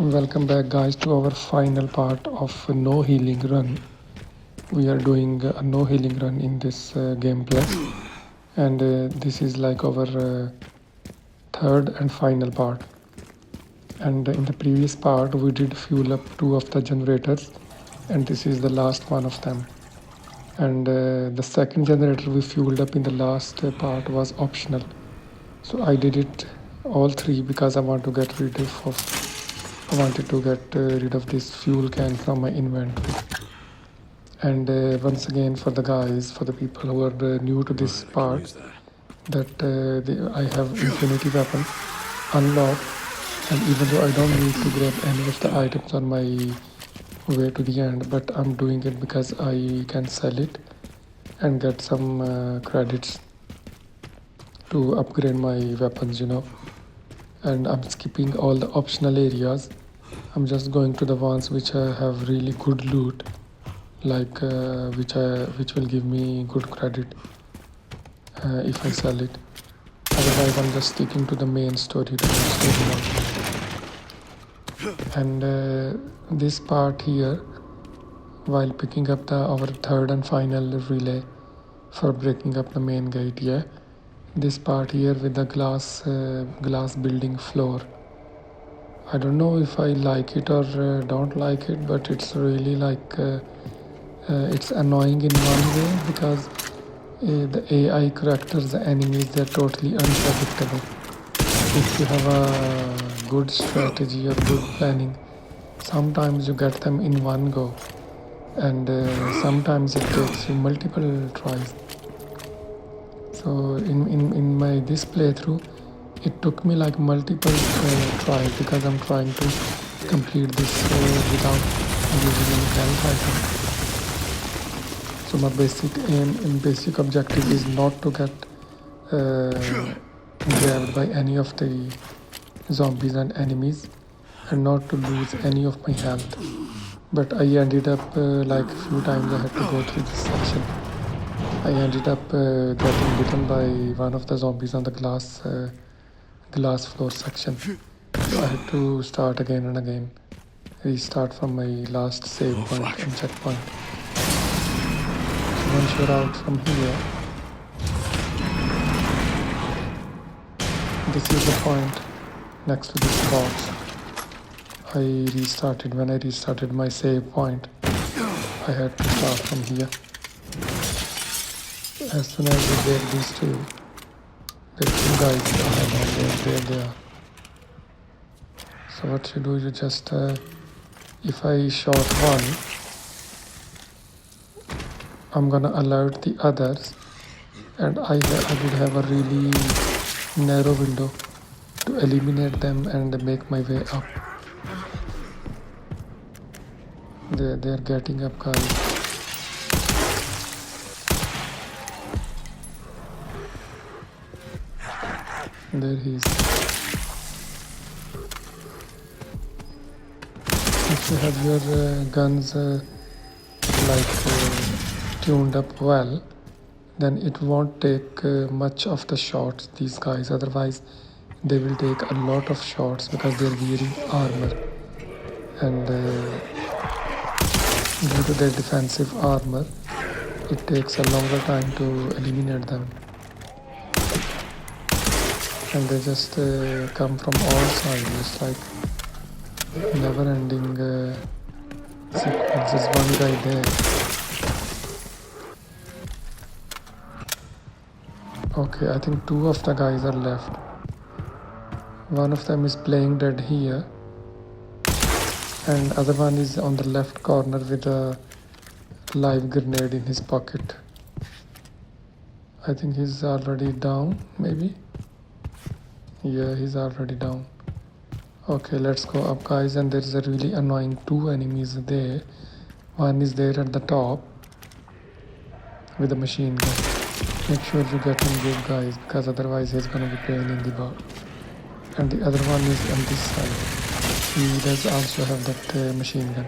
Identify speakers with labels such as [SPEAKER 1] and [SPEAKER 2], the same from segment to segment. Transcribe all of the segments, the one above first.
[SPEAKER 1] Welcome back guys to our final part of no healing run. We are doing a no healing run in this gameplay, and this is like our third and final part. And in the previous part we did fuel up 2 of the generators, and this is the last one of them. And the second generator we fueled up in the last part was optional, so I did it all 3 because I wanted to get rid of this fuel can from my inventory. And once again, for the guys, for the people who are new to this part, that I have infinity weapon unlocked, and even though I don't need to grab any of the items on my way to the end, but I'm doing it because I can sell it and get some credits to upgrade my weapons, and I'm skipping all the optional areas. I'm just going to the ones which have really good loot, like which will give me good credit if I sell it. Otherwise I'm just sticking to the main story, and this part here, while picking up our third and final relay for breaking up the main gate, this part here with the glass building floor, I don't know if I like it or don't like it, but it's really like it's annoying in one way because the AI characters, the enemies, they're totally unpredictable. If you have a good strategy or good planning, sometimes you get them in one go, and sometimes it takes you multiple tries. So in my this playthrough, it took me like multiple tries because I'm trying to complete this without using any health item. So my basic aim and basic objective is not to get grabbed by any of the zombies and enemies, and not to lose any of my health. But I ended up like a few times I had to go through this section. I ended up getting bitten by one of the zombies on the glass floor section. So I had to start again and again, restart from my last save point and checkpoint. So once you're out from here, this is the point next to this box. When I restarted my save point, I had to start from here. As soon as you get these two, the 2 guys there they are. So what you do, you just if I shot one, I'm gonna alert the others, and I would have a really narrow window to eliminate them and make my way up. They're getting up, guys. There he is. If you have your guns tuned up well, then it won't take much of the shots, these guys. Otherwise they will take a lot of shots because they're wearing armor, and due to their defensive armor, it takes a longer time to eliminate them. And they just come from all sides. It's like never-ending sequence. There's one guy there. Okay, I think 2 of the guys are left. One of them is playing dead here, and other one is on the left corner with a live grenade in his pocket. I think he's already down, maybe. Yeah, he's already down. Okay, let's go up, guys. And there's a really annoying 2 enemies there. One is there at the top with a machine gun. Make sure you get him good, guys, because otherwise he's gonna be pain in the butt. And the other one is on this side. He does also have that machine gun.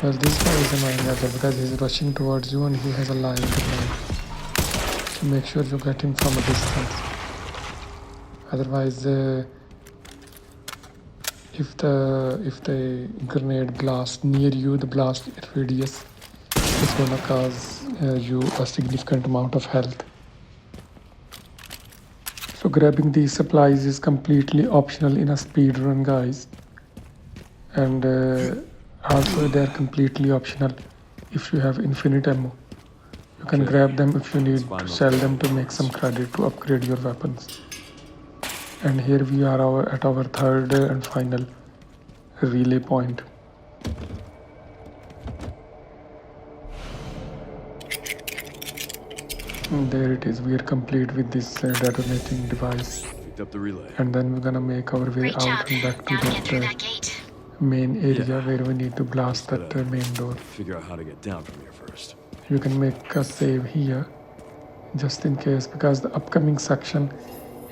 [SPEAKER 1] Well, this guy is annoying as well because he's rushing towards you and he has a live grenade. So make sure you get him from a distance. Otherwise If the grenade blasts near you, the blast radius is gonna cause you a significant amount of health. So grabbing these supplies is completely optional in a speed run, guys, and also they're completely optional if you have infinite ammo. You can grab them if you need to sell them to make some credit to upgrade your weapons. And here we are at our third and final relay point. And there it is. We are complete with this detonating device.
[SPEAKER 2] Picked up the relay.
[SPEAKER 1] And then we're gonna make our way out and back to that main area where we need to blast that main door.
[SPEAKER 2] Figure out how to get down from here first.
[SPEAKER 1] You can make a save here just in case, because the upcoming section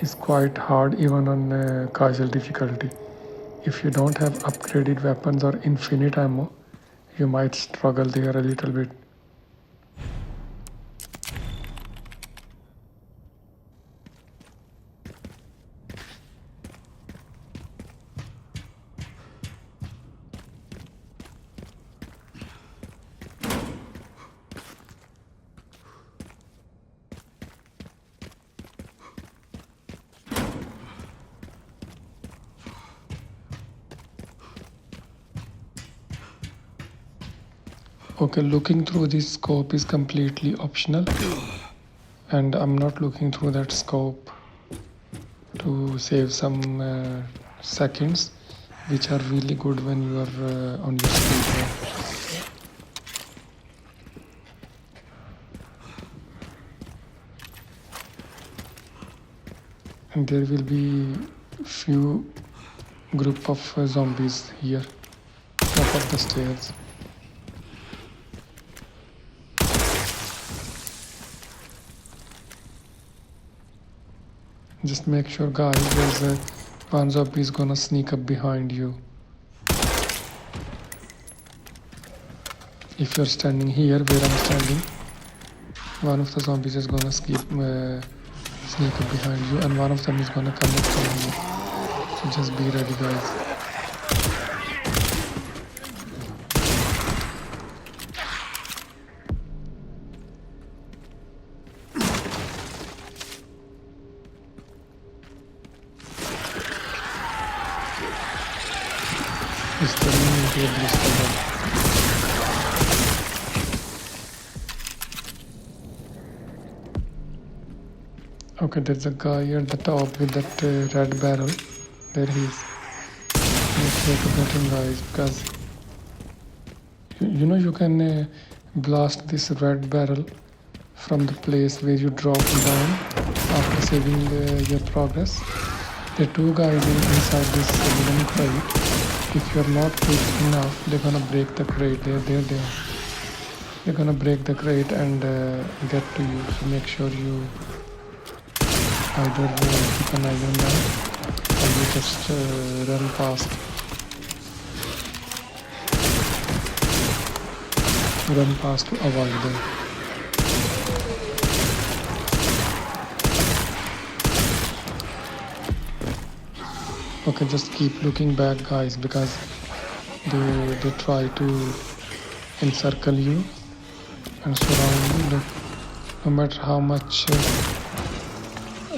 [SPEAKER 1] is quite hard even on casual difficulty. If you don't have upgraded weapons or infinite ammo, you might struggle there a little bit. Okay, looking through this scope is completely optional, and I'm not looking through that scope to save some seconds, which are really good when you are on your speed run. And there will be few group of zombies here, top of the stairs. Just make sure, guys, there's one zombie is gonna sneak up behind you. If you're standing here where I'm standing, one of the zombies is gonna sneak up behind you, and one of them is gonna come up behind you. So just be ready, guys. It's turning into a blister. Okay, there's a guy at the top with that red barrel. There he is. Make sure to get him, guys, because you know you can blast this red barrel from the place where you drop down after saving your progress. There are two guys inside this wooden crate. If you're not quick enough, they're gonna break the crate. There. They're gonna break the crate and get to you. So make sure you either keep an eye on them or you just run past. Run past to avoid them. Okay, just keep looking back, guys, because they try to encircle you and surround you. No matter how much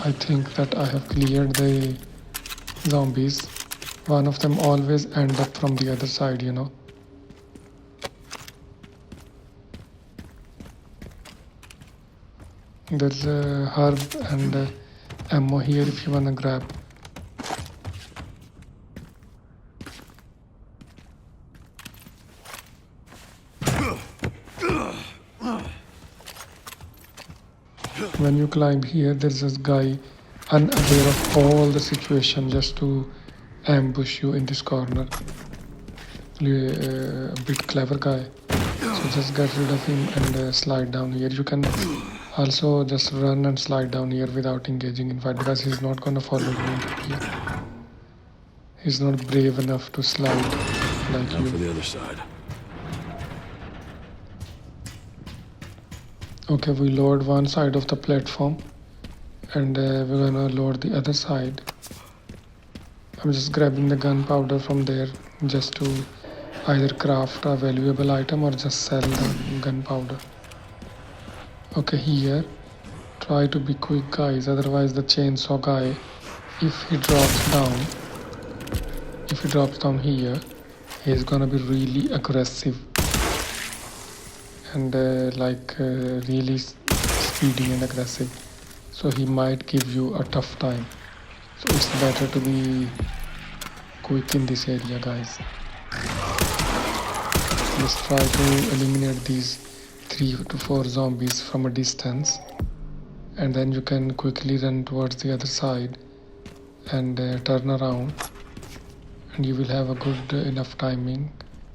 [SPEAKER 1] I think that I have cleared the zombies, one of them always end up from the other side, you know. There's a herb and ammo here if you wanna grab. When you climb here, there's this guy unaware of all the situation just to ambush you in this corner. A bit clever guy. So just get rid of him and slide down here. You can also just run and slide down here without engaging in fight, because he's not gonna follow you into here. He's not brave enough to slide like you.
[SPEAKER 2] For the other side.
[SPEAKER 1] Okay, we lowered one side of the platform and we're gonna lower the other side. I'm just grabbing the gunpowder from there just to either craft a valuable item or just sell the gunpowder. Okay, here, try to be quick guys, otherwise the chainsaw guy, if he drops down here, he's gonna be really aggressive and really speedy and aggressive, so he might give you a tough time. So it's better to be quick in this area, guys. Just try to eliminate these 3 to 4 zombies from a distance, and then you can quickly run towards the other side and turn around, and you will have a good enough timing.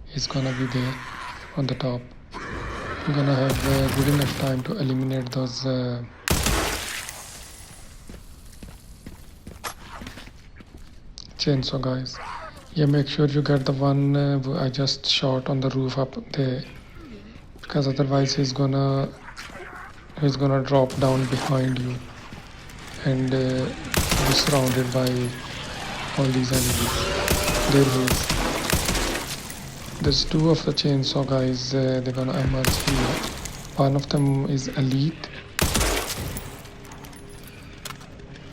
[SPEAKER 1] He's gonna be there on the top. You're gonna have good enough time to eliminate those chainsaw guys. Yeah, make sure you get the one I just shot on the roof up there, because otherwise he's gonna drop down behind you and be surrounded by all these enemies. There he is. There's 2 of the chainsaw guys, they're gonna emerge here. One of them is elite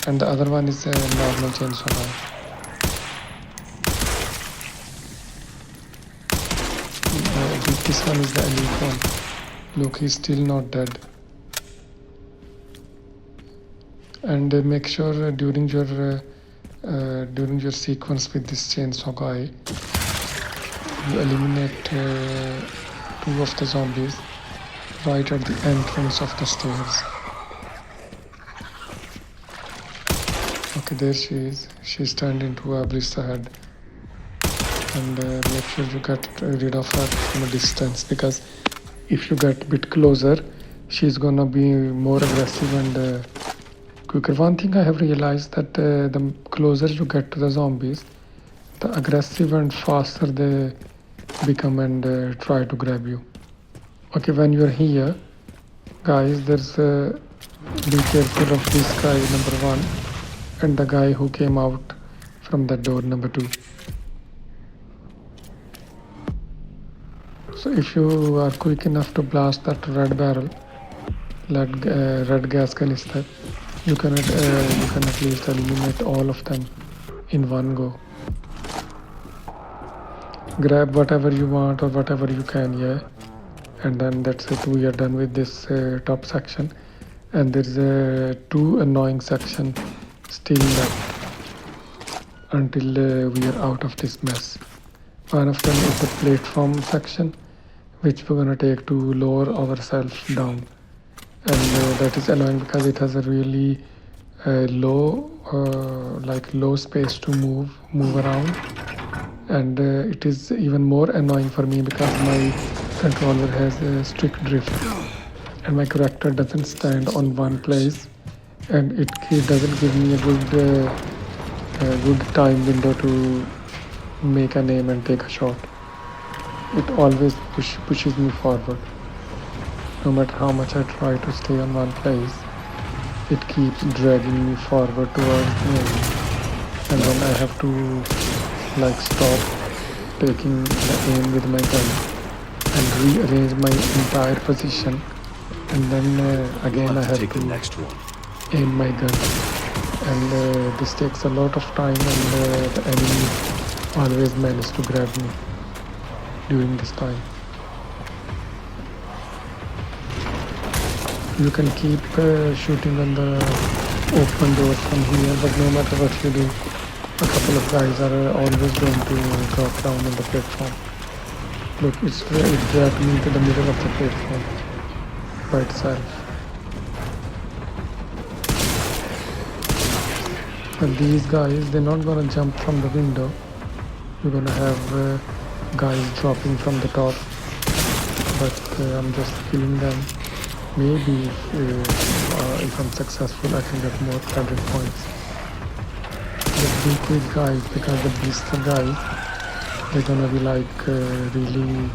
[SPEAKER 1] and the other one is a normal chainsaw guy. This one is the elite one. Look, he's still not dead. And make sure during your sequence with this chainsaw guy, you eliminate 2 of the zombies right at the entrance of the stairs. Okay, there she is. She's turned into a blister head. And make sure you get rid of her from a distance, because if you get a bit closer, she's gonna be more aggressive and quicker. One thing I have realized that the closer you get to the zombies, the aggressive and faster they become and try to grab you. Okay, when you're here, guys, there's be careful of this guy number 1 and the guy who came out from that door number 2. So if you are quick enough to blast that red barrel, red gas canister, you can at least eliminate all of them in one go. Grab whatever you want or whatever you can, yeah, and then that's it. We are done with this top section, and there's 2 annoying section still left until we are out of this mess. One of them is the platform section, which we're gonna take to lower ourselves down, and that is annoying because it has a really low space to move around, and it is even more annoying for me because my controller has a strict drift and my character doesn't stand on one place, and it doesn't give me a good time window to make an aim and take a shot. It always pushes me forward. No matter how much I try to stay on one place, it keeps dragging me forward towards the aim, and then I have to stop taking the aim with my gun and rearrange my entire position, and then again I have
[SPEAKER 2] take
[SPEAKER 1] to
[SPEAKER 2] the next one.
[SPEAKER 1] aim my gun, and this takes a lot of time, and the enemy always manage to grab me during this time. You can keep shooting on the open doors from here, but no matter what you do, a couple of guys are always going to drop down on the platform. Look, it dragged me into the middle of the platform by itself. But these guys, they're not gonna jump from the window. You're gonna have guys dropping from the top, but I'm just killing them. Maybe if I'm successful, I can get more credit points. Just be quick, guys, because the blister guys, they're gonna be really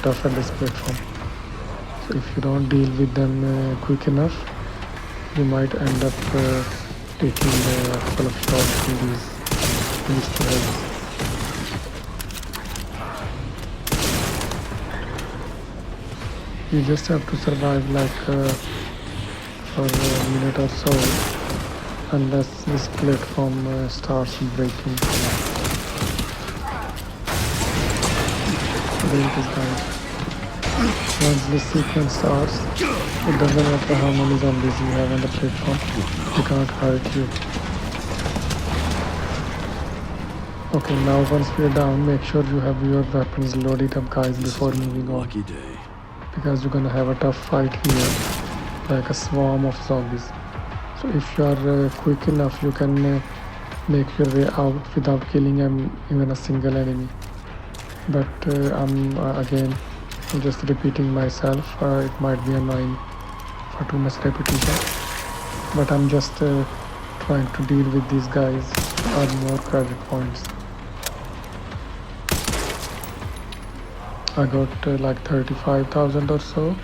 [SPEAKER 1] tough at this platform. So if you don't deal with them quick enough, you might end up taking a couple of shots from these threads. You just have to survive like for a minute or so unless this platform starts breaking. There it is, guys. Once this sequence starts, it doesn't matter how many zombies you have on the platform, they can't hurt you. Okay, now once we're down, make sure you have your weapons loaded up, guys, before moving on.
[SPEAKER 2] Lucky day.
[SPEAKER 1] Because you're gonna have a tough fight here, like a swarm of zombies. So if you are quick enough, you can make your way out without killing even a single enemy. But I'm just repeating myself. It might be annoying for too much repetition, but I'm just trying to deal with these guys to earn more credit points. I got like 35,000 or so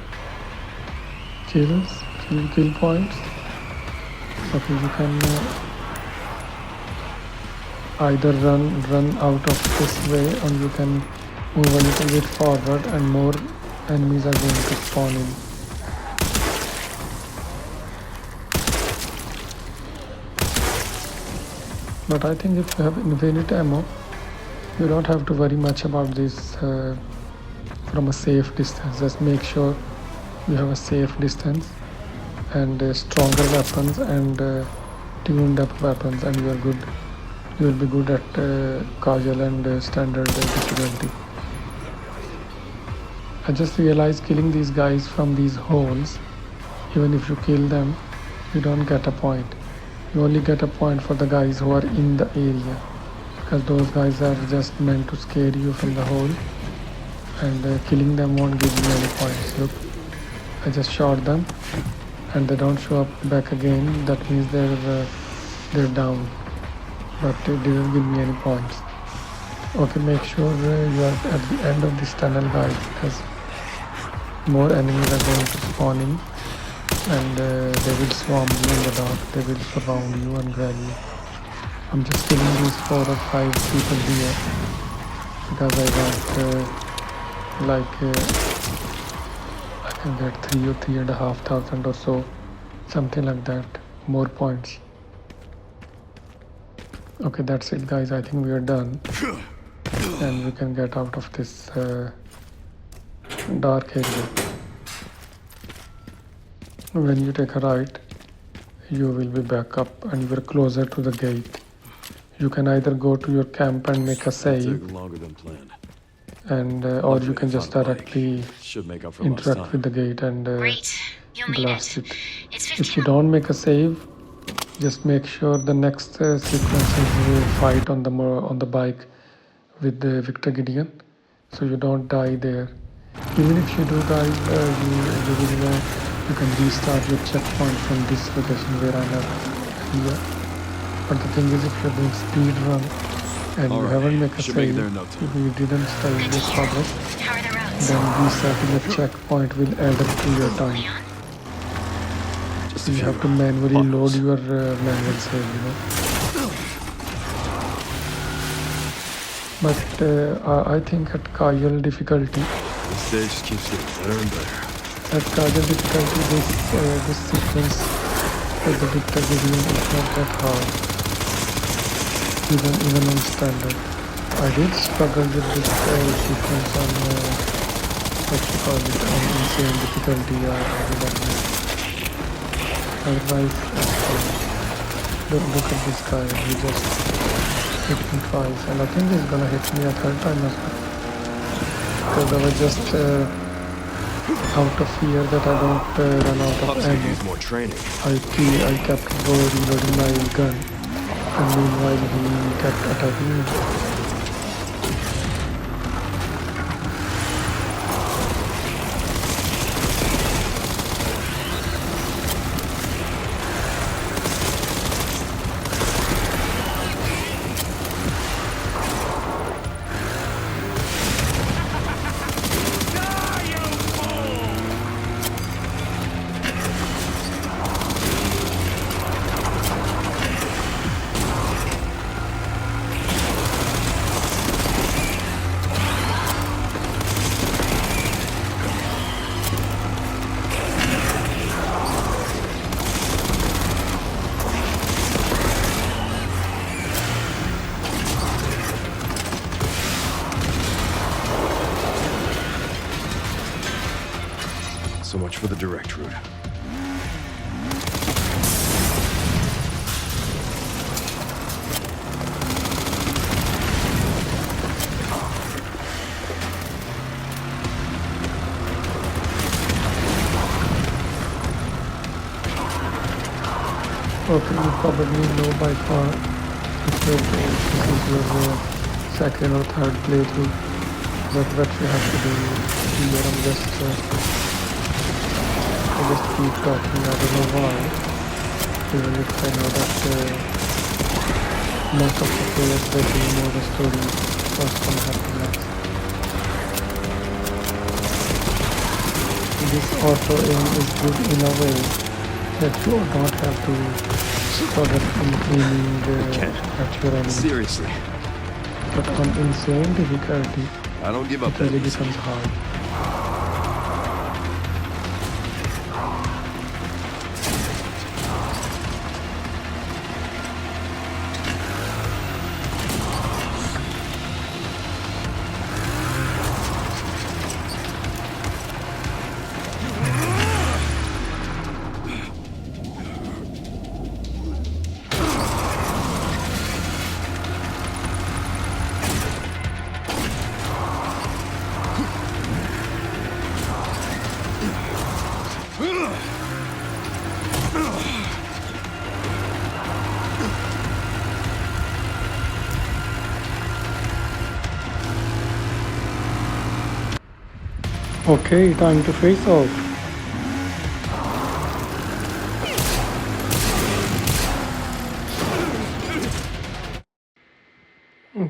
[SPEAKER 1] kill points. Okay, you can either run out of this way, or you can move a little bit forward and more enemies are going to spawn in. But I think if you have infinite ammo, you don't have to worry much about this from a safe distance. Just make sure you have a safe distance and stronger weapons and tuned up weapons, and you are good. You will be good at casual and standard difficulty. I just realized killing these guys from these holes, even if you kill them, you don't get a point. You only get a point for the guys who are in the area, because those guys are just meant to scare you from the hole, and killing them won't give you any points. Look, I just shot them and they don't show up back again. That means they're down, but it didn't give me any points. Okay, make sure you are at the end of this tunnel, guys, because more enemies are going to spawn in, and they will swarm you in the dark. They will surround you and grab you. I'm just killing these 4 or 5 people here because I want I can get 3 or 3,500 or so, something like that, more points. Okay, that's it, guys. I think we are done, and we can get out of this dark area. When you take a right, you will be back up and you are closer to the gate. You can either go to your camp and make a save,
[SPEAKER 2] Took longer than planned.
[SPEAKER 1] and or you can just directly
[SPEAKER 2] Should make up for lost
[SPEAKER 1] interact
[SPEAKER 2] time.
[SPEAKER 1] with the gate and
[SPEAKER 3] Great. You'll need
[SPEAKER 1] blast
[SPEAKER 3] it.
[SPEAKER 1] it.
[SPEAKER 3] It's
[SPEAKER 1] If
[SPEAKER 3] 15.
[SPEAKER 1] you don't make a save, just make sure the next sequence is you fight on the bike with the Victor Gideon, so you don't die there. Even if you do, guys, you can restart your checkpoint from this location where I'm at here. But the thing is, if you're doing speed run and you
[SPEAKER 2] Alright,
[SPEAKER 1] haven't made a
[SPEAKER 2] should make it
[SPEAKER 1] save,
[SPEAKER 2] there in no time.
[SPEAKER 1] if you didn't save
[SPEAKER 3] Good
[SPEAKER 1] your
[SPEAKER 3] to hear.
[SPEAKER 1] progress,
[SPEAKER 3] How are the roads?
[SPEAKER 1] then resetting a checkpoint will add up to your time.
[SPEAKER 3] Leon?
[SPEAKER 2] Just
[SPEAKER 1] So
[SPEAKER 2] a
[SPEAKER 1] you
[SPEAKER 2] few
[SPEAKER 1] have to manually load
[SPEAKER 2] buttons.
[SPEAKER 1] your manual save, you know. But I think at casual difficulty,
[SPEAKER 2] This stage just keeps getting better and better.
[SPEAKER 1] at casual difficulty, this sequence with the Victor Gideon is not that hard, even on standard. I did struggle with this sequence on what you call it, on insane difficulty. I did admit. Otherwise, look at this guy. He just hit me twice, and I think he's gonna hit me a third time as well. Because I was just out of fear that I don't run out of
[SPEAKER 2] Pups could
[SPEAKER 1] ammo.
[SPEAKER 2] use more training.
[SPEAKER 1] I kept reloading my gun, and meanwhile he kept attacking me.
[SPEAKER 2] So much for the direct route.
[SPEAKER 1] Okay, you probably know by far if this is your second or third playthrough, but what you have to do here, I just keep talking, I don't know why, even if I know that most of the players that do know the story, what's going to happen next. This auto aim is good in a way that you don't have to struggle in aiming at your enemy.
[SPEAKER 2] Seriously.
[SPEAKER 1] But on insane difficulty,
[SPEAKER 2] I don't give up
[SPEAKER 1] it
[SPEAKER 2] that
[SPEAKER 1] really
[SPEAKER 2] easy.
[SPEAKER 1] becomes hard. Okay, time to face off.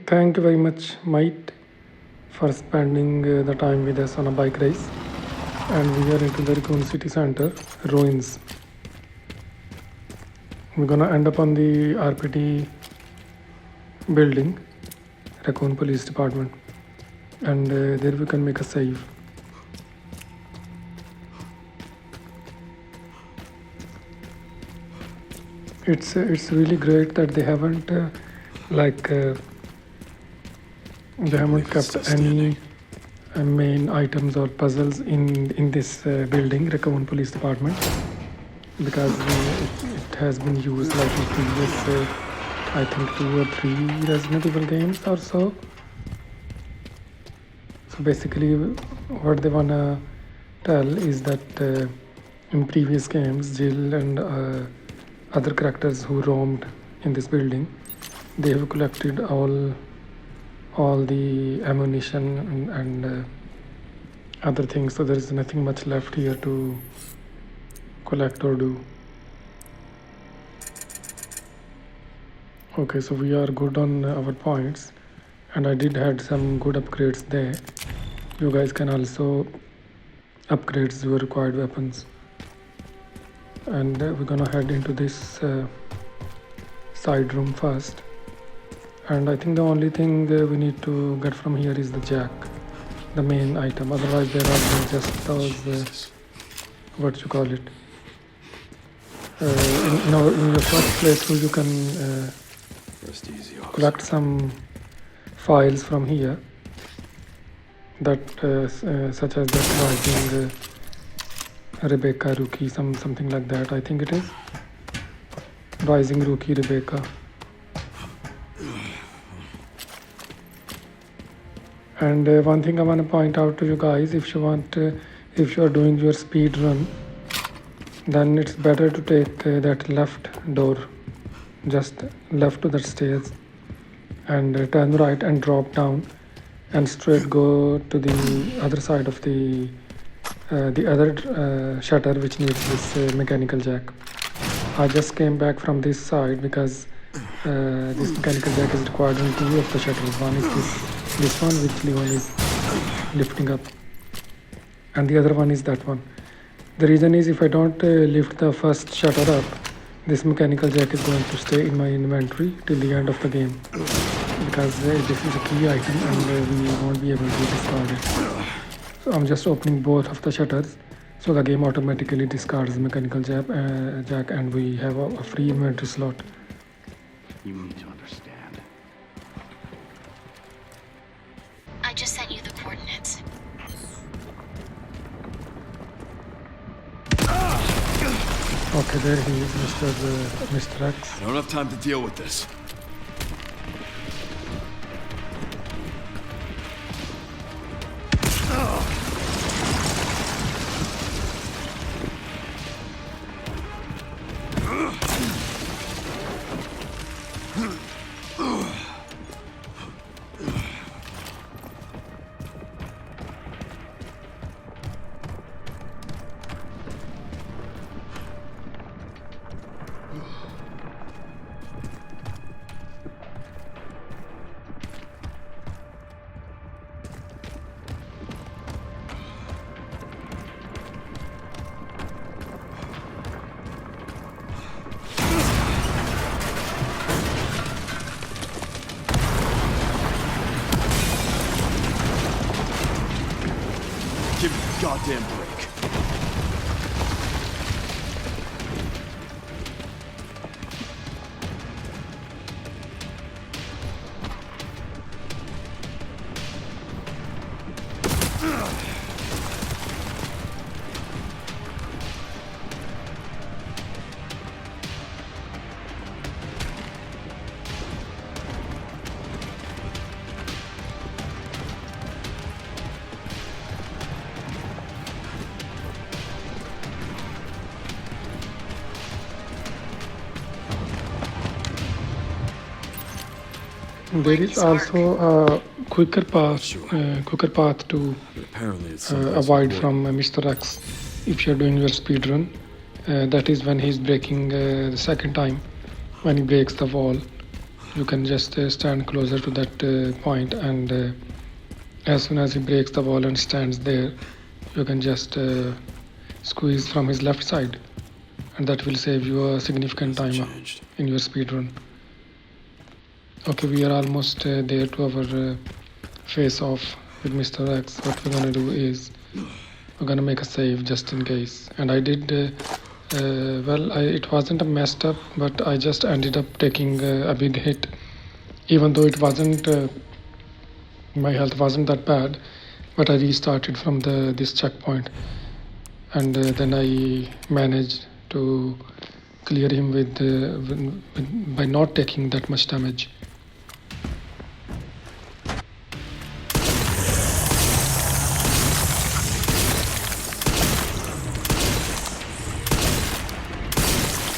[SPEAKER 1] Thank you very much, Mike, for spending the time with us on a bike race. And we are into the Raccoon City Center, ruins. We're gonna end up on the RPT building, Raccoon Police Department, and there we can make a save. It's really great that they haven't they haven't kept any main items or puzzles in this building, Raccoon Police Department, because it has been used like in previous I think 2 or 3 Resident Evil games or so. So basically what they wanna tell is that in previous games Jill and other characters who roamed in this building, they have collected all the ammunition and other things, so there is nothing much left here to collect or do. Okay, so we are good on our points, and I did had some good upgrades there. You guys can also upgrade your required weapons. And we're gonna head into this side room first, and I think the only thing we need to get from here is the jack, the main item. Otherwise there are just those what you call it, in your first playthrough you can
[SPEAKER 2] Rest easy, officer.
[SPEAKER 1] collect some files from here that such as that rising Rebecca rookie, something like that, I think it is rising rookie Rebecca. And one thing I want to point out to you guys, if you are doing your speed run, then it's better to take that left door, just left to the stairs, and turn right and drop down and straight go to the other side of the other shutter which needs this mechanical jack. I just came back from this side because this mechanical jack is required on 2 of the shutters. One is this one which Leon is lifting up, and the other one is that one. The reason is if I don't lift the first shutter up, this mechanical jack is going to stay in my inventory till the end of the game, because this is a key item and we won't be able to discard it. So I'm just opening both of the shutters, so the game automatically discards the mechanical jack and we have a free inventory slot.
[SPEAKER 4] You need to understand.
[SPEAKER 3] I just sent you the coordinates.
[SPEAKER 1] Okay, there he is, Mr. X.
[SPEAKER 2] I don't have time to deal with this. Give me a goddamn break.
[SPEAKER 1] There is also a quicker path to
[SPEAKER 2] But apparently it's someplace
[SPEAKER 1] avoid
[SPEAKER 2] important.
[SPEAKER 1] from Mr. X if you're doing your speed run. That is when he's breaking the second time. When he breaks the wall, you can just stand closer to that point, and as soon as he breaks the wall and stands there, you can just squeeze from his left side, and that will save you a significant time
[SPEAKER 2] Changed.
[SPEAKER 1] in your speed run. Okay, we are almost there to our face off with Mr. X. What we're gonna do is we're gonna make a save just in case. And I did, it wasn't a messed up, but I just ended up taking a big hit, even though it wasn't, my health wasn't that bad. But I restarted from this checkpoint, and then I managed to clear him by not taking that much damage.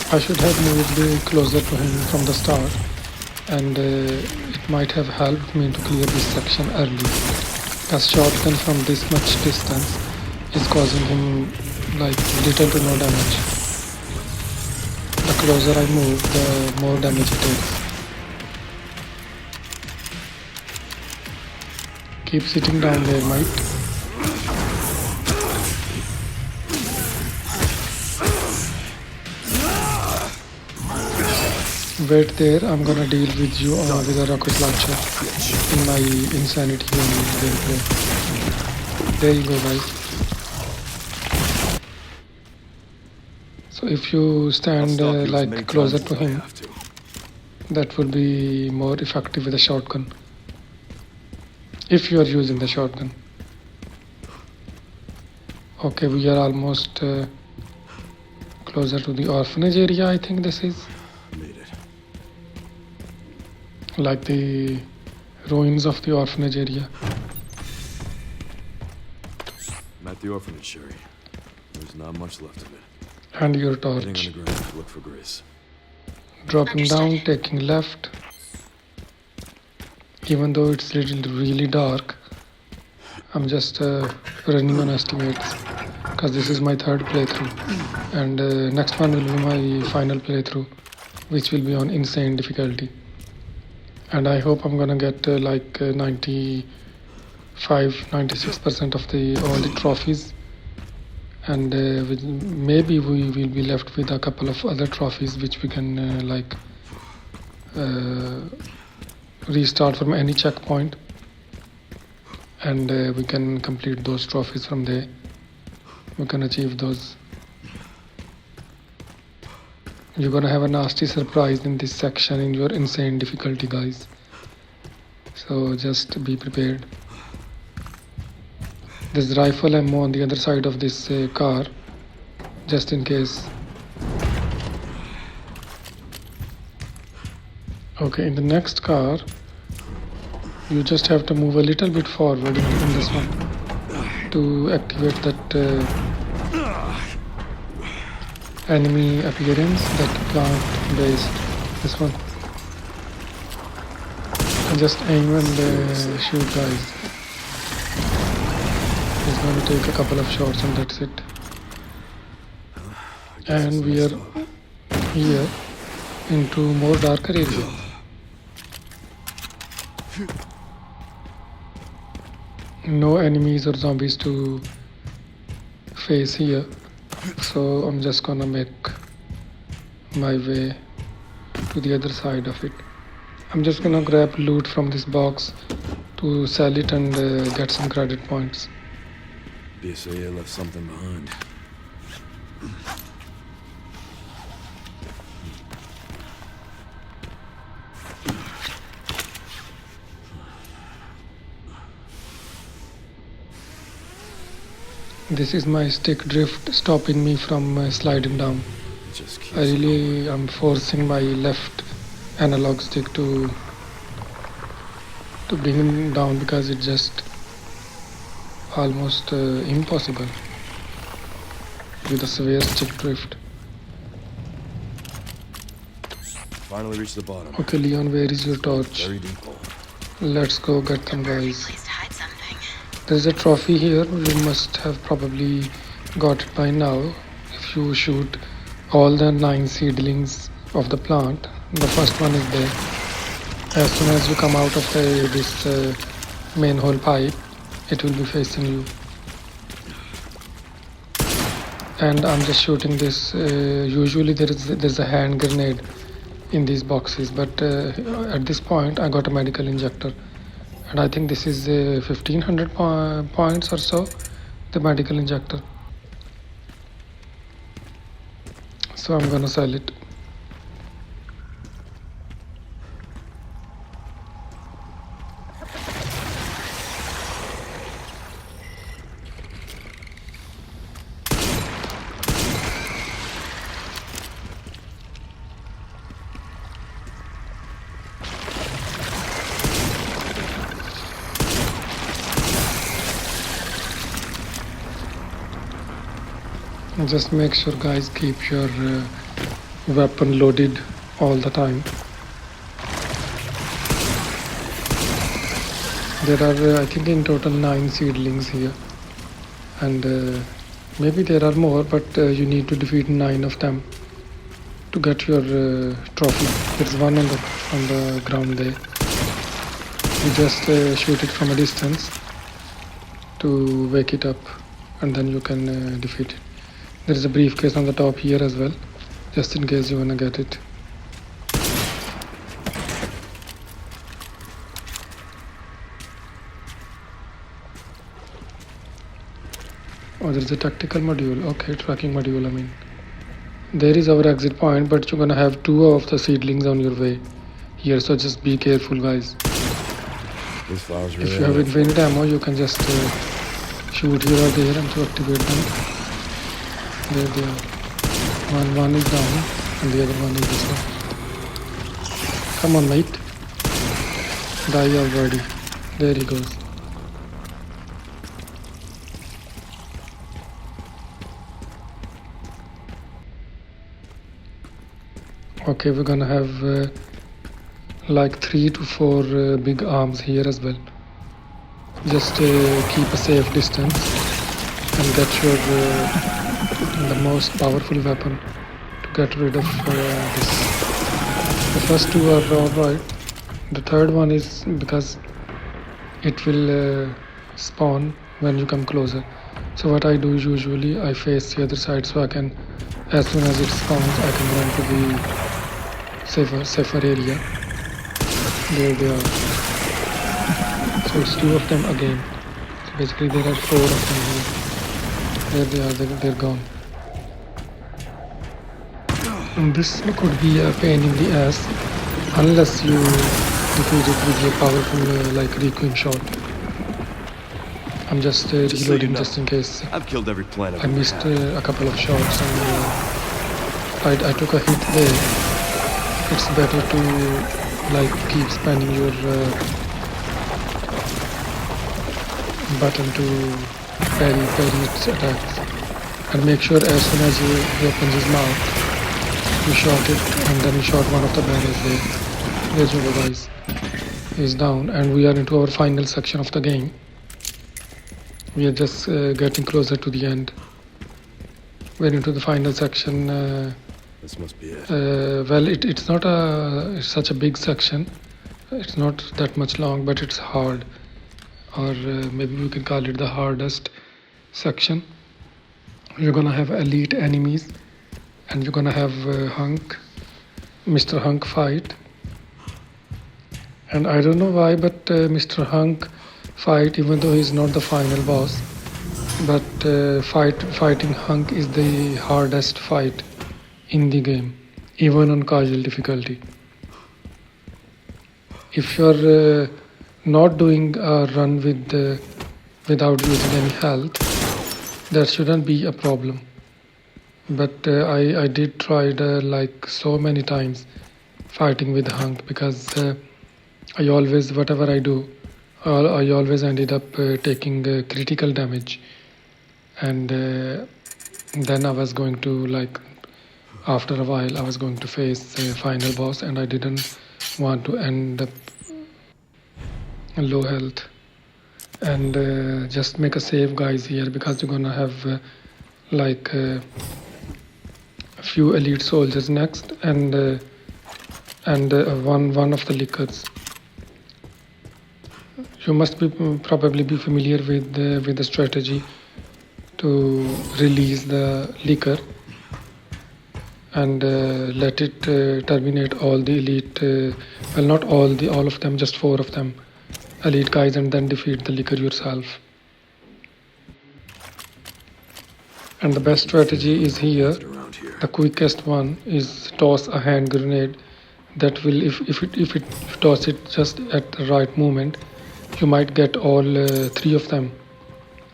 [SPEAKER 1] I should have moved closer to him from the start, and it might have helped me to clear this section early. A shotgun from this much distance is causing him like little to no damage. The closer I move, the more damage it takes. Keep sitting down there, mate. Wait there, I'm gonna deal with you with a rocket launcher in my insanity gameplay. There you go, guys. So if you
[SPEAKER 2] I'll
[SPEAKER 1] stand
[SPEAKER 2] stop you as many
[SPEAKER 1] like closer
[SPEAKER 2] times
[SPEAKER 1] to
[SPEAKER 2] as I
[SPEAKER 1] him,
[SPEAKER 2] have to.
[SPEAKER 1] that will be more effective with a shotgun. If you are using the shotgun. Okay, we are almost closer to the orphanage area, I think this is.
[SPEAKER 2] Made it.
[SPEAKER 1] Like the ruins of the orphanage area.
[SPEAKER 2] I'm at the orphanage, Sherry. There's not much left of it.
[SPEAKER 1] And your
[SPEAKER 2] Heading on
[SPEAKER 1] torch.
[SPEAKER 2] the ground to look for Grace.
[SPEAKER 1] Dropping down,
[SPEAKER 3] Understood.
[SPEAKER 1] taking left. Even though it's really dark, I'm just running on estimates because this is my third playthrough, and next one will be my final playthrough, which will be on insane difficulty. And I hope I'm gonna get like 96% of all the trophies, and maybe we will be left with a couple of other trophies which we can restart from any checkpoint, and we can complete those trophies from there. We can achieve those. You're gonna have a nasty surprise in this section in your insane difficulty, guys. So just be prepared. There's rifle ammo on the other side of this car, just in case. Okay, in the next car, you just have to move a little bit forward in this one to activate that enemy appearance, that plant based. This one. And just aim and shoot, guys. It's going to take a couple of shots and that's it. And we are here into more darker area. No enemies or zombies to face here, so I'm just gonna make my way to the other side of it. I'm just gonna grab loot from this box to sell it and get some credit points.
[SPEAKER 2] BSAA left something behind.
[SPEAKER 1] This is my stick drift stopping me from sliding down.
[SPEAKER 2] Just
[SPEAKER 1] I really am forcing my left analog stick to bring it down because it's just almost impossible with a severe stick drift.
[SPEAKER 2] finally reached the bottom.
[SPEAKER 1] Okay, Leon, where is your torch?
[SPEAKER 2] Very deep hole.
[SPEAKER 1] Let's go get them, guys.
[SPEAKER 3] Place to hide something.
[SPEAKER 1] There's a trophy here. You must have probably got it by now. If you shoot all the 9 seedlings of the plant, the first one is there. As soon as you come out of this main hole pipe, it will be facing you. And I'm just shooting this. Usually there's a hand grenade in these boxes, but at this point I got a medical injector, and I think this is 1500 points or so, the medical injector. So I'm gonna sell it. Just make sure, guys, keep your weapon loaded all the time. There are I think in total 9 seedlings here, and maybe there are more, but you need to defeat 9 of them to get your trophy. There's one on the ground there. You just shoot it from a distance to wake it up, and then you can defeat it. There is a briefcase on the top here as well, just in case you wanna get it. Oh, there's a tactical module. Okay, tracking module, I mean. There is our exit point, but you're gonna have 2 of the seedlings on your way here, so just be careful, guys.
[SPEAKER 2] This file's really
[SPEAKER 1] If you have infinite ammo, you can just shoot here or there and to activate them. There they are. One is down, and the other one is this one. Come on, mate. Die already. There he goes. Okay, we're gonna have like 3 to 4 big arms here as well. Just keep a safe distance and get your the most powerful weapon to get rid of this. The first 2 are alright. The third one is because it will spawn when you come closer. So what I do is usually I face the other side, so I can, as soon as it spawns, I can run to the safer area. There they are. So it's 2 of them again. So basically there are 4 of them here. There they are, they're gone. And this could be a pain in the ass unless you defeat it with your powerful like Requiem shot. I'm just
[SPEAKER 2] Just so you
[SPEAKER 1] reloading
[SPEAKER 2] know,
[SPEAKER 1] just in case
[SPEAKER 2] I've killed every planet.
[SPEAKER 1] I missed a couple of shots and I took a hit there. It's better to like keep spamming your button to parry its attacks, and make sure as soon as he opens his mouth, you shot it, and then you shot one of the barrels there. There's you go, guys. He's down, and we are into our final section of the game. We are just getting closer to the end. We're into the final section.
[SPEAKER 2] This must be it.
[SPEAKER 1] Well, it's not such a big section. It's not that much long, but it's hard, or maybe we can call it the hardest section. You're gonna have elite enemies, and you're gonna have Mr. Hunk fight. And I don't know why, but Mr. Hunk fight, even though he's not the final boss, but fighting Hunk is the hardest fight in the game, even on casual difficulty. If you're not doing a run without using any health, that shouldn't be a problem. But I did try like so many times fighting with Hunk, because I always, whatever I do, I always ended up taking critical damage, and then I was going to, like, after a while I was going to face the final boss, and I didn't want to end up low health. And just make a save, guys, here, because you're gonna have like a few elite soldiers next, and one of the liquors. You must probably be familiar with the strategy to release the liquor and let it terminate all the elite, well, not all of them, just 4 of them, elite guys, and then defeat the liquor yourself. And the best strategy is here. The quickest one is toss a hand grenade. That will, if it toss it just at the right moment, you might get all 3 of them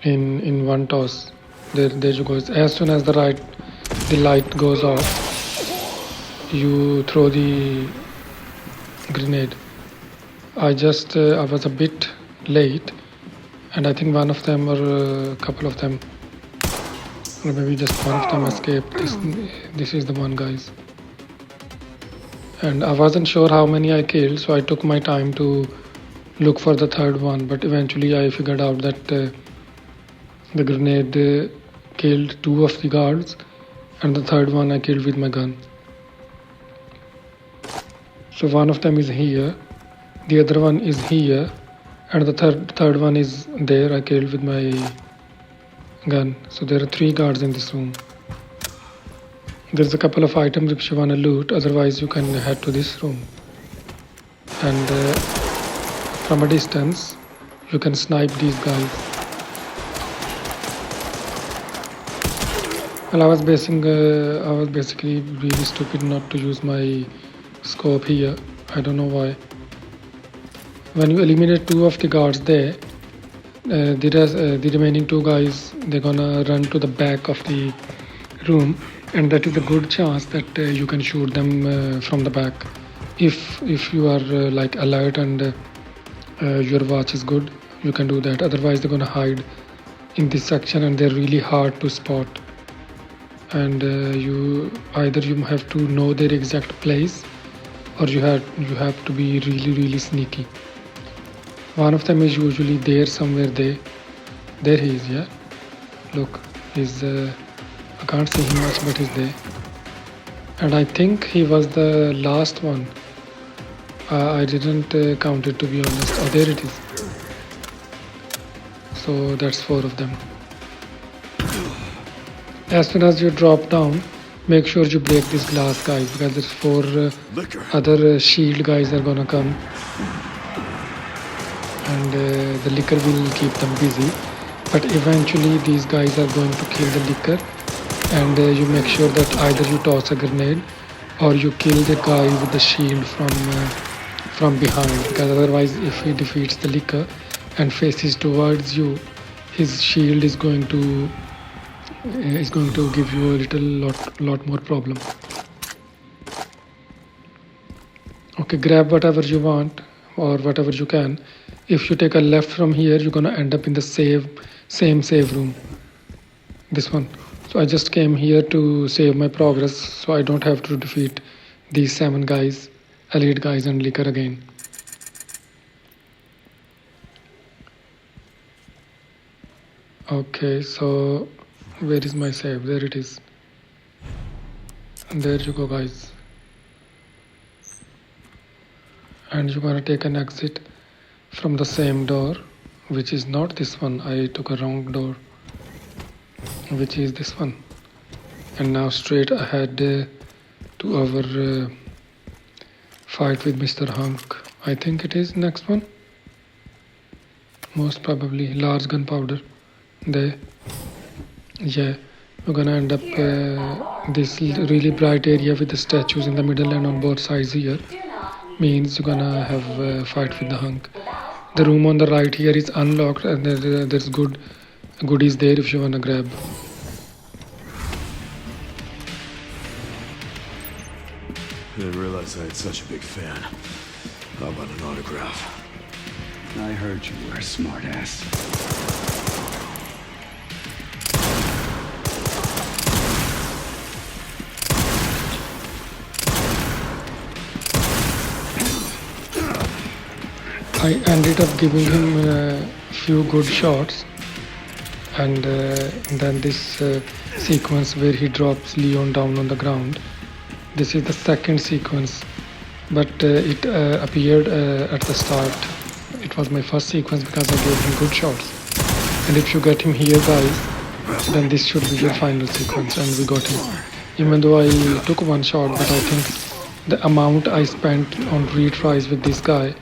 [SPEAKER 1] in one toss. There you go. As soon as the light goes off, you throw the grenade. I was a bit late, and I think one of them, or a couple of them, or maybe just one of them escaped. This is the one, guys. And I wasn't sure how many I killed, so I took my time to look for the third one, but eventually I figured out that the grenade killed 2 of the guards, and the third one I killed with my gun. So one of them is here, the other one is here, and the third one is there. I killed with my gun. So there are 3 guards in this room. There's a couple of items if you want to loot, otherwise you can head to this room. And from a distance, you can snipe these guys. Well, I was basically really stupid not to use my scope here. I don't know why. When you eliminate 2 of the guards there, the remaining 2 guys, they're gonna run to the back of the room, and that is a good chance that you can shoot them from the back. If you are like alert and your watch is good, you can do that. Otherwise they're gonna hide in this section, and they're really hard to spot. And you have to know their exact place, or you have to be really sneaky. One of them is usually there somewhere. There he is. Yeah, look, he's I can't see him much, but he's there. And I think he was the last one. I didn't count it, to be honest. Oh, there it is. So that's 4 of them. As soon as you drop down, make sure you break this glass, guys, because there's 4 other shield guys are gonna come, and the liquor will keep them busy. But eventually these guys are going to kill the liquor, and you make sure that either you toss a grenade or you kill the guy with the shield from behind, because otherwise if he defeats the liquor and faces towards you, his shield is going to give you a lot more problem. Okay, grab whatever you want or whatever you can. If you take a left from here, you're gonna end up in the same save room. This one. So I just came here to save my progress, so I don't have to defeat these 7 guys, elite guys and liquor again. Okay, so where is my save? There it is. And there you go, guys. And you're gonna take an exit from the same door, which is not this one. I took a wrong door, which is this one. And now straight ahead to our fight with Mr. Hunk. I think it is next one. Most probably large gunpowder. There. Yeah, we're gonna end up this really bright area with the statues in the middle and on both sides here. Means you're gonna have a fight with the Hunk. The room on the right here is unlocked and there's goodies there if you wanna grab.
[SPEAKER 2] I didn't realize I had such a big fan. How about an autograph?
[SPEAKER 4] I heard you were a smartass.
[SPEAKER 1] I ended up giving him a few good shots, and then this sequence where he drops Leon down on the ground. This is the second sequence, but it appeared at the start. It was my first sequence because I gave him good shots. And if you get him here, guys, then this should be your final sequence, and we got him. Even though I took one shot, but I think the amount I spent on retries with this guy,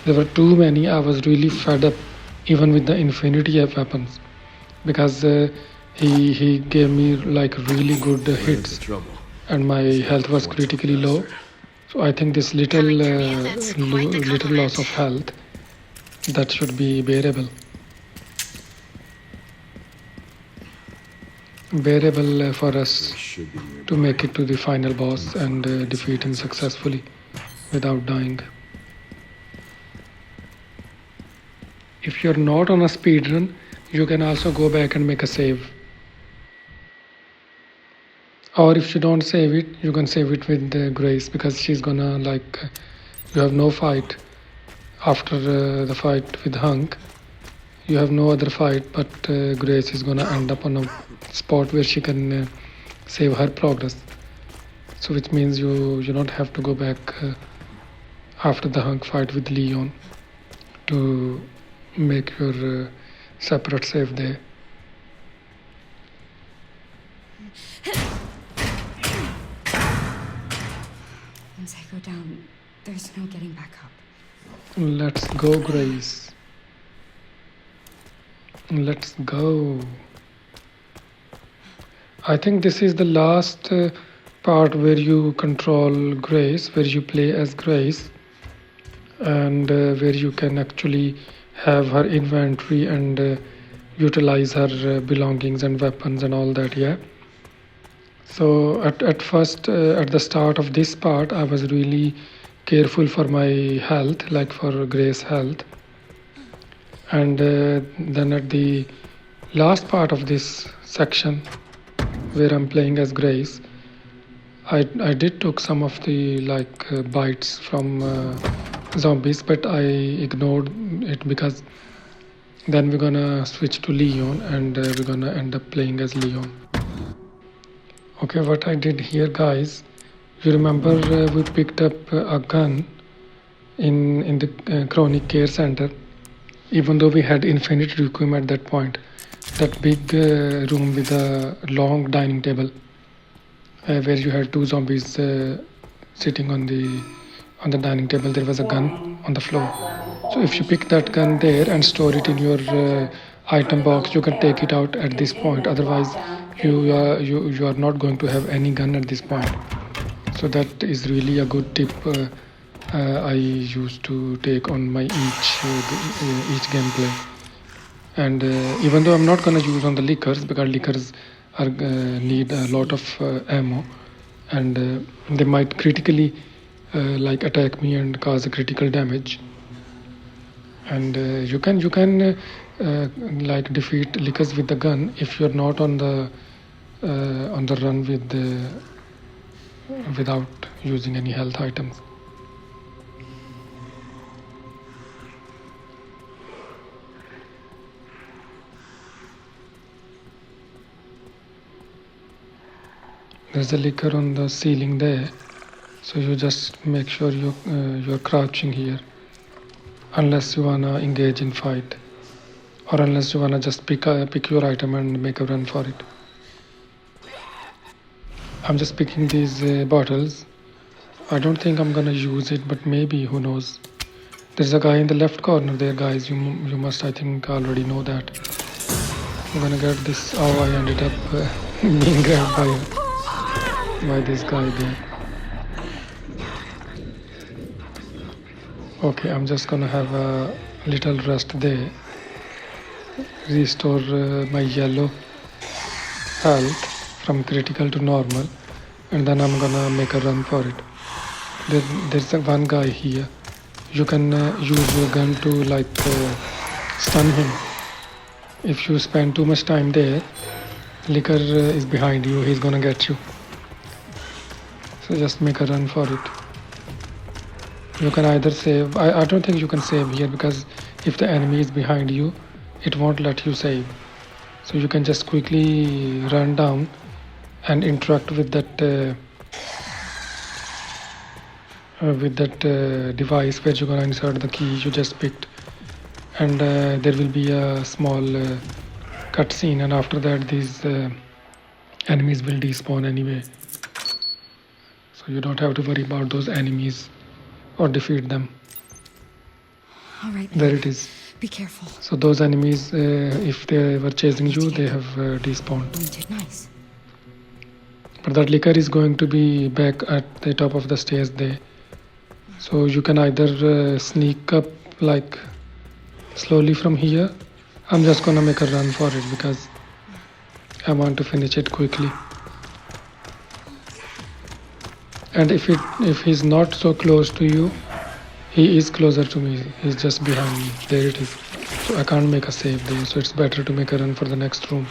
[SPEAKER 1] there were too many. I was really fed up, even with the infinity of weapons, because he gave me like really good hits, and my health was critically low. So I think this little loss of health, that should be bearable. Bearable for us to make it to the final boss and defeat him successfully without dying. If you're not on a speed run, you can also go back and make a save. Or if you don't save it, you can save it with Grace, because she's gonna you have no fight after the fight with Hunk. You have no other fight, but Grace is gonna end up on a spot where she can save her progress. So which means you don't have to go back after the Hunk fight with Leon to make your separate save there.
[SPEAKER 5] Once I go down, there's no getting back up.
[SPEAKER 1] Let's go, Grace. Let's go. I think this is the last part where you control Grace, where you play as Grace, and where you can actually have her inventory and utilize her belongings and weapons and all that. Yeah. So at first, at the start of this part, I was really careful for my health, like for Grace's health. And then at the last part of this section, where I'm playing as Grace, I did took some of the bites from zombies, but I ignored it because then we're gonna switch to Leon and we're gonna end up playing as Leon. Okay, what I did here, guys, you remember we picked up a gun in the chronic care center, even though we had infinite requiem at that point. That big room with a long dining table where you had 2 zombies sitting on the dining table. There was a gun on the floor. So if you pick that gun there and store it in your item box, you can take it out at this point. Otherwise, you are not going to have any gun at this point. So that is really a good tip I used to take on my each gameplay. And even though I'm not gonna use on the liquors, because liquors need a lot of ammo, and they might critically like attack me and cause a critical damage. And you can like defeat lickers with the gun if you're not on the run with without using any health items. There's a licker on the ceiling there, so you just make sure you're crouching here, unless you wanna engage in fight, or unless you wanna just pick your item and make a run for it. I'm just picking these bottles. I don't think I'm gonna use it, but maybe, who knows. There's a guy in the left corner there, guys. You must, I think, already know that. I'm gonna get this. Oh, I ended up being grabbed by this guy there. Okay, I'm just gonna have a little rest there. Restore my yellow health from critical to normal, and then I'm gonna make a run for it. There's one guy here. You can use your gun to like stun him. If you spend too much time there, licker is behind you, he's gonna get you. So just make a run for it. You can either save. I don't think you can save here, because if the enemy is behind you, it won't let you save. So you can just quickly run down and interact with that device where you're gonna insert the key you just picked, and there will be a small cutscene, and after that these enemies will despawn anyway. So you don't have to worry about those enemies or defeat them.
[SPEAKER 5] All right.
[SPEAKER 1] There it is.
[SPEAKER 5] Be careful.
[SPEAKER 1] So those enemies, if they were chasing you, they have despawned.
[SPEAKER 5] Nice.
[SPEAKER 1] But that licker is going to be back at the top of the stairs there. So you can either sneak up like slowly from here. I'm just gonna make a run for it because I want to finish it quickly. And if he's not so close to you, he is closer to me. He's just behind me. There it is. So I can't make a save there. So it's better to make a run for the next room.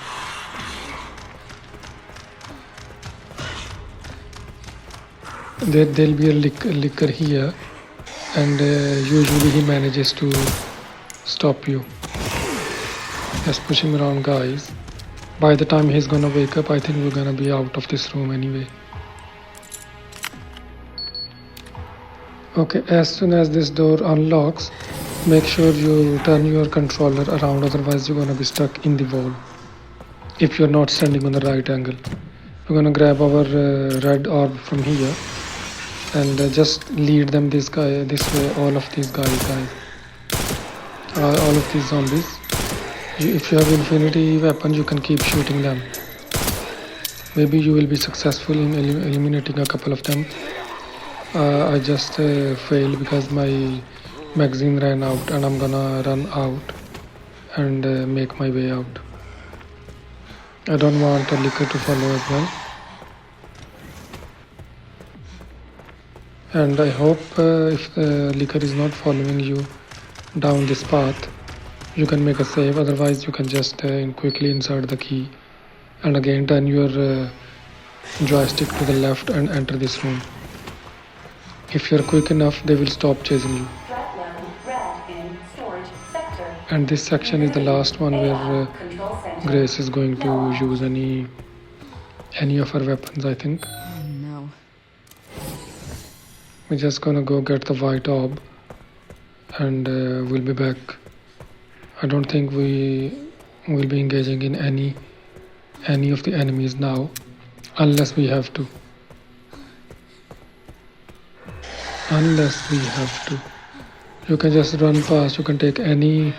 [SPEAKER 1] There'll be a licker here, and usually he manages to stop you. Just push him around, guys. By the time he's gonna wake up, I think we're gonna be out of this room anyway. Okay, as soon as this door unlocks, make sure you turn your controller around, otherwise you're gonna be stuck in the wall if you're not standing on the right angle. We're gonna grab our red orb from here and just lead them this way, all of these guys, all of these zombies. If you have infinity weapon, you can keep shooting them. Maybe you will be successful in eliminating a couple of them. I just failed because my magazine ran out, and I'm gonna run out and make my way out. I don't want a licker to follow as well. And I hope if the licker is not following you down this path, you can make a save. Otherwise you can just quickly insert the key and again turn your joystick to the left and enter this room. If you're quick enough, they will stop chasing you. And this section is the last one where Grace is going to use any of her weapons, I think.
[SPEAKER 5] Oh no.
[SPEAKER 1] We're just gonna go get the white orb and we'll be back. I don't think we will be engaging in any of the enemies now, unless we have to. You can just run past. You can take any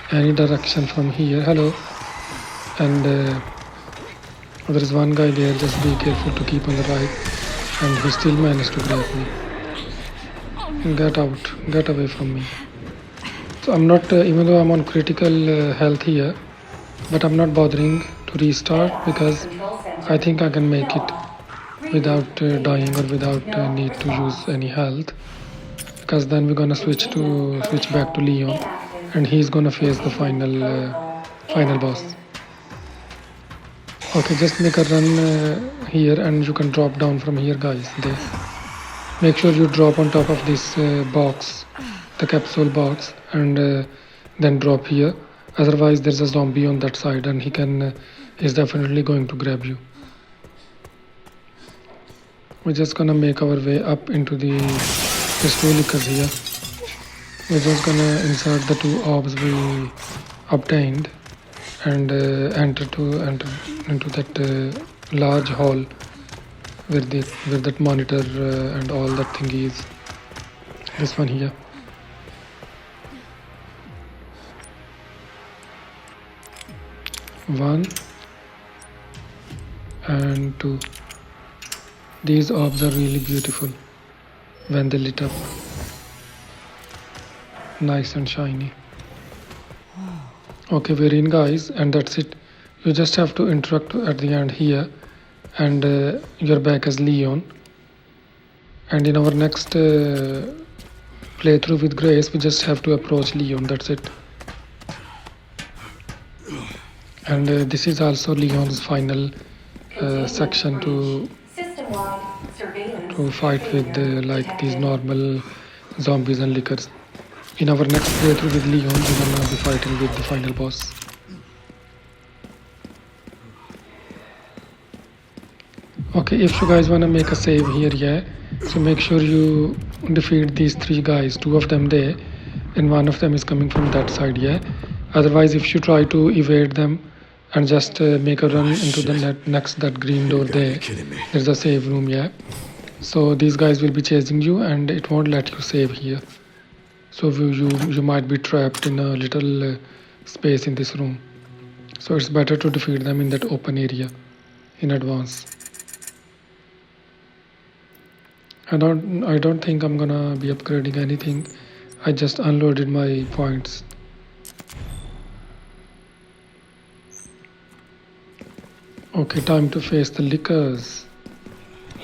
[SPEAKER 1] direction from here. Hello. And there is one guy there. Just be careful to keep on the right. And he still managed to grab me. Get out. Get away from me. So I'm not, even though I'm on critical health here, but I'm not bothering to restart because I think I can make it. without dying or without need to use any health, because then we're gonna switch back to Leon, and he's gonna face the final boss. Okay, just make a run here, and you can drop down from here, guys. Make sure you drop on top of this box, the capsule box, and then drop here. Otherwise, there's a zombie on that side, and he's definitely going to grab you. We're just gonna make our way up into there's 2 liquors here. We're just gonna insert the 2 orbs we obtained and enter into that large hall where that monitor and all that thing is. This one here. One and 2. These orbs are really beautiful when they lit up. Nice and shiny. Okay, we're in, guys, and that's it. You just have to interact at the end here, and you're back as Leon. And in our next playthrough with Grace, we just have to approach Leon. That's it. And this is also Leon's final section to fight with like these normal zombies and lickers. In our next playthrough with Leon, we're gonna be fighting with the final boss. Okay, if you guys wanna make a save here, yeah, so make sure you defeat these 3 guys. 2 of them there, and 1 of them is coming from that side, yeah. Otherwise, if you try to evade them and just make a run into the that green door there, there's a save room, yeah. So these guys will be chasing you, and it won't let you save here. So you might be trapped in a little space in this room. So it's better to defeat them in that open area in advance. I don't think I'm gonna be upgrading anything. I just unloaded my points. Okay, time to face the lickers.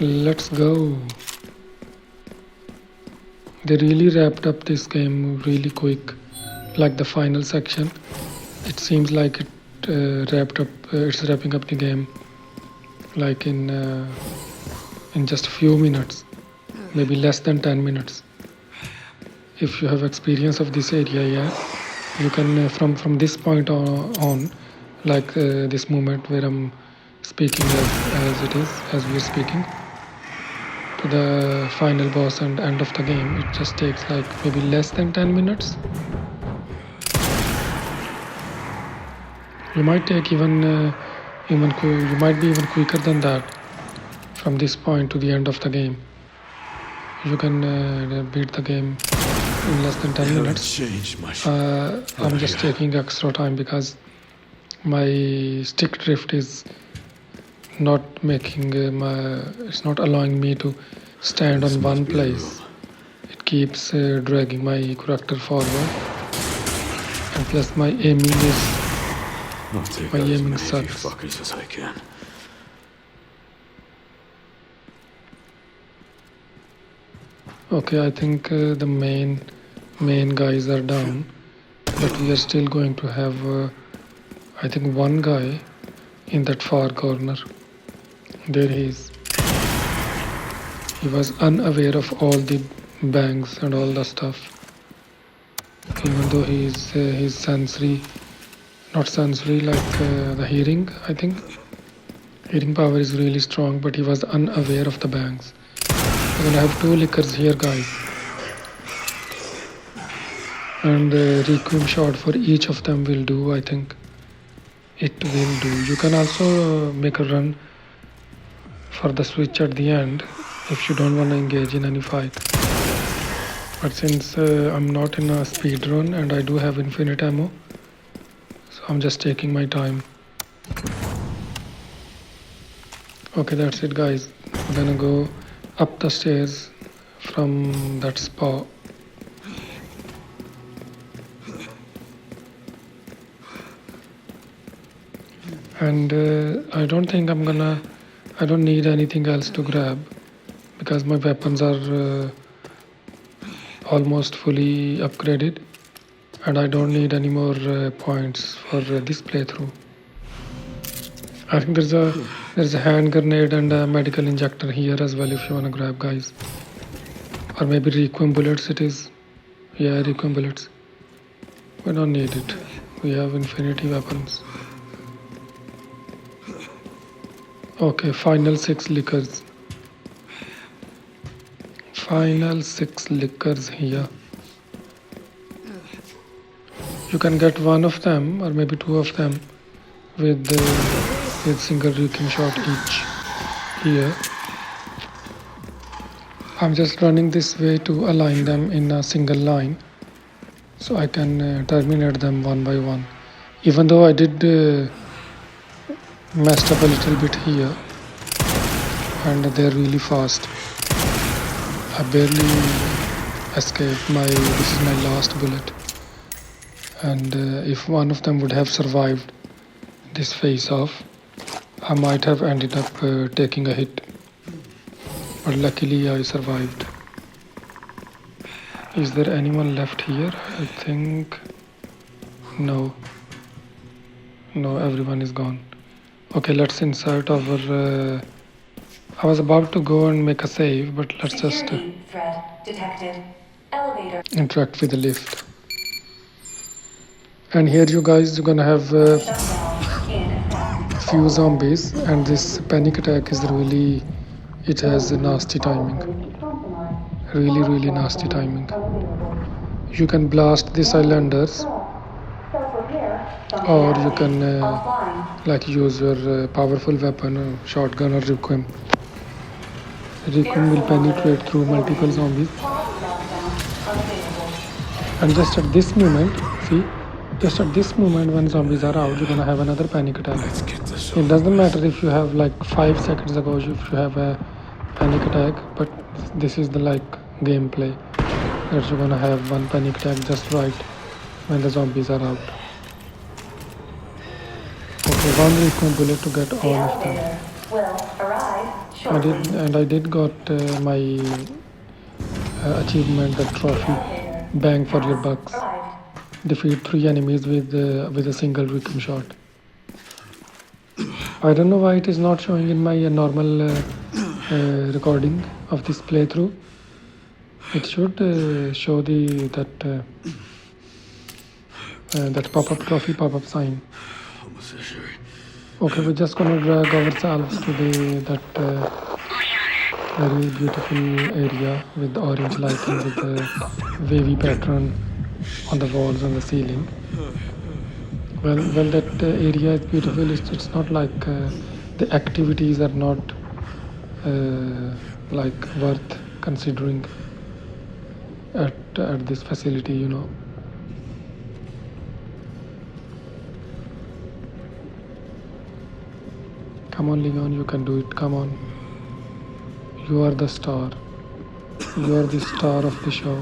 [SPEAKER 1] Let's go. They really wrapped up this game really quick, like the final section. It seems like it's wrapping up the game like in just a few minutes, maybe less than 10 minutes. If you have experience of this area, yeah, you can from this point on, like this moment where I'm speaking as we're speaking, to the final boss and end of the game, it just takes like maybe less than 10 minutes. You might take you might be even quicker than that. From this point to the end of the game, you can beat the game in less than 10 minutes. I'm just taking extra time because my stick drift is not making it's not allowing me to stand on one place. It keeps dragging my character forward, and plus my aiming sucks.
[SPEAKER 2] Fuckers as I can.
[SPEAKER 1] Okay, I think the main guys are down, but we are still going to have I think 1 guy in that far corner. There he is. He was unaware of all the bangs and all the stuff. Even though he's sensory, not sensory like the hearing, I think. Hearing power is really strong, but he was unaware of the bangs. We're gonna have 2 lickers here, guys. And Requiem shot for each of them will do, I think. It will do. You can also make a run for the switch at the end if you don't want to engage in any fight. But since I'm not in a speed run and I do have infinite ammo, so I'm just taking my time. Okay, that's it, guys. I'm gonna go up the stairs from that spot. And I don't think I'm gonna I don't need anything else to grab because my weapons are almost fully upgraded, and I don't need any more points for this playthrough. I think there's a hand grenade and a medical injector here as well if you wanna grab, guys. Or maybe Requiem bullets it is. Yeah, Requiem bullets. We don't need it. We have infinity weapons. Okay, final 6 liquors. Final 6 liquors here. You can get one of them or maybe 2 of them with single Requiem shot each here. I'm just running this way to align them in a single line so I can terminate them one by one. Even though I did messed up a little bit here and they're really fast. I barely escaped. This is my last bullet, and if one of them would have survived this face off, I might have ended up taking a hit, but luckily I survived. Is there anyone left here? I think no, everyone is gone. Okay, let's insert our I was about to go and make a save, but let's just
[SPEAKER 6] threat detected. Elevator.
[SPEAKER 1] interact with the lift. And here you guys are gonna have a few zombies, and this panic attack is really, it has a nasty timing. Really nasty timing. You can blast the cylinders, or you can like use your powerful weapon, shotgun or Requiem. Requiem will penetrate through multiple zombies. And just at this moment, see, just at this moment when zombies are out, you're gonna have another panic attack. It doesn't matter if you have like 5 seconds ago if you have a panic attack, but this is the like gameplay that you're gonna have one panic attack just right when the zombies are out. Okay, one Requiem bullet to get all of them. I did got my achievement, the trophy, bang for your bucks. Defeat 3 enemies with a single Requiem shot. I don't know why it is not showing in my normal recording of this playthrough. It should show that pop-up trophy, pop-up sign. Okay, we're just gonna drag ourselves to that very beautiful area with the orange lighting, with the wavy pattern on the walls and the ceiling. Well, that area is beautiful. It's not like the activities are not like worth considering at this facility, you know. Come on, Leon, you can do it. Come on. You are the star. You are the star of the show.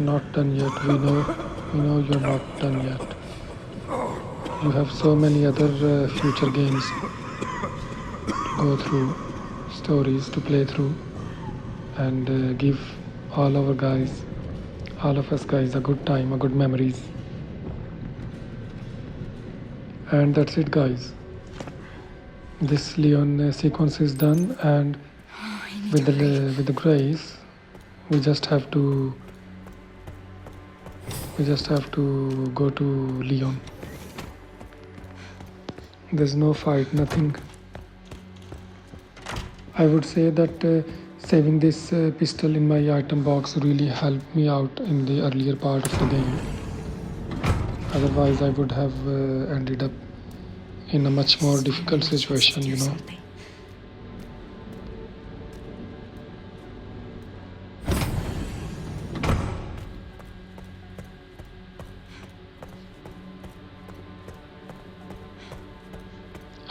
[SPEAKER 1] Not done yet. We know you're not done yet. You have so many other future games to go through, stories to play through, and give all of us guys a good time, a good memories. And that's it, guys. This Leon sequence is done, and with the grace, we just have to go to Leon. There's no fight, nothing. I would say that saving this pistol in my item box really helped me out in the earlier part of the game. Otherwise, I would have ended up in a much more difficult situation, you know.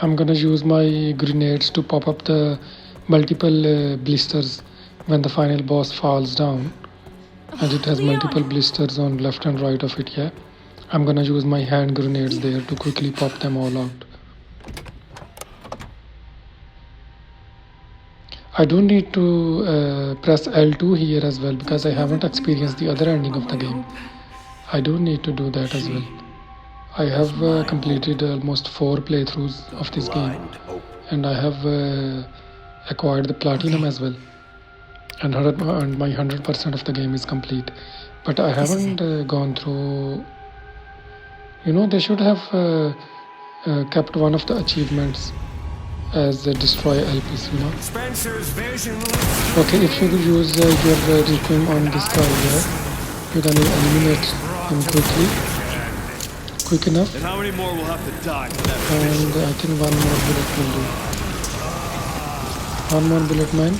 [SPEAKER 1] I'm gonna use my grenades to pop up the multiple blisters when the final boss falls down, and it has multiple blisters on left and right of it. Yeah, I'm gonna use my hand grenades there to quickly pop them all out. I don't need to press L2 here as well because I haven't experienced the other ending of the game. I don't need to do that as well. I have completed almost 4 playthroughs of this game, and I have acquired the platinum as well, and my 100% of the game is complete. But I haven't gone through. You know, they should have kept one of the achievements as destroy LPs, you know. Okay, if you use your Requiem on this guy here, you're gonna eliminate him quick enough.
[SPEAKER 2] And how many more will have to die for that?
[SPEAKER 1] And I think one more bullet will do. One more bullet, man.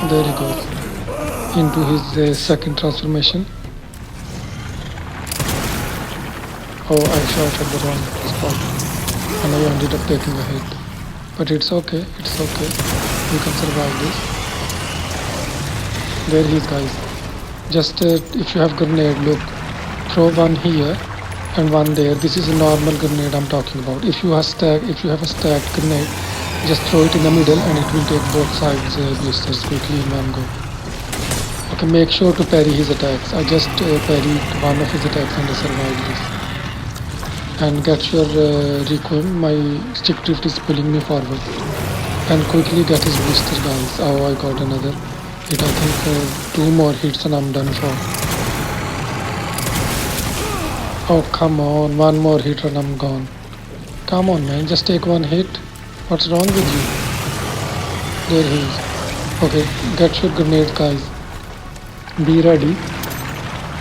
[SPEAKER 1] There he goes. Into his second transformation. Oh, I shot at the wrong spot. And I ended up taking a hit. But it's okay, it's okay. We can survive this. There he is, guys. Just if you have grenade, look. Throw one here and one there. This is a normal grenade I'm talking about. If you have a stacked grenade, just throw it in the middle and it will take both sides blisters quickly in one go. Okay, make sure to parry his attacks. I just parried one of his attacks and I survived this. And get your Requiem. My stick drift is pulling me forward. And quickly get his blister, guys. Oh, I got another hit. I think 2 more hits and I'm done for. Oh, come on. 1 more hit and I'm gone. Come on, man. Just take 1 hit. What's wrong with you? There he is. Okay, get your grenade, guys. Be ready.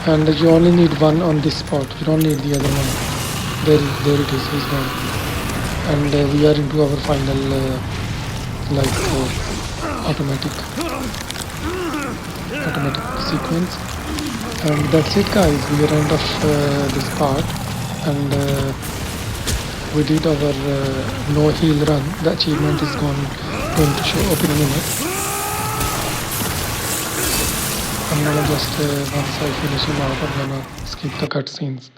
[SPEAKER 1] And you only need 1 on this spot. You don't need the other one. There it is. He's gone. And we are into our final automatic sequence. And that's it, guys. We are end of this part. And we did our no heal run. The achievement is going to show up in a minute. I'm gonna just once I finish him out, I'm gonna skip the cutscenes.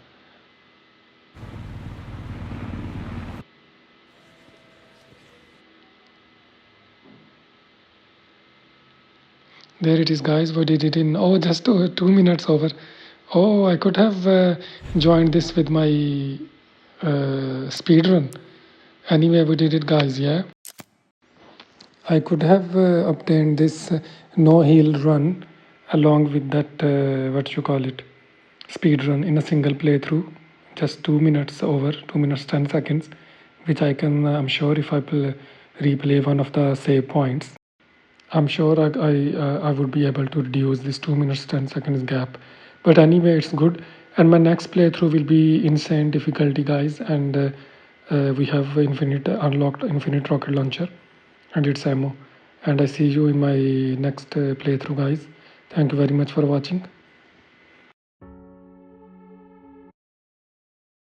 [SPEAKER 1] There it is, guys. We did it in just 2 minutes over. Oh, I could have joined this with my speed run. Anyway, we did it, guys. Yeah, I could have obtained this no heal run along with that what you call it, speed run in a single playthrough, just 2 minutes over, 2 minutes 10 seconds, which I can I'm sure if I replay one of the save points, I'm sure I would be able to reduce this 2 minutes 10 seconds gap. But anyway, it's good. And my next playthrough will be insane difficulty, guys. And we have unlocked infinite rocket launcher and its ammo. And I see you in my next playthrough, guys. Thank you very much for watching.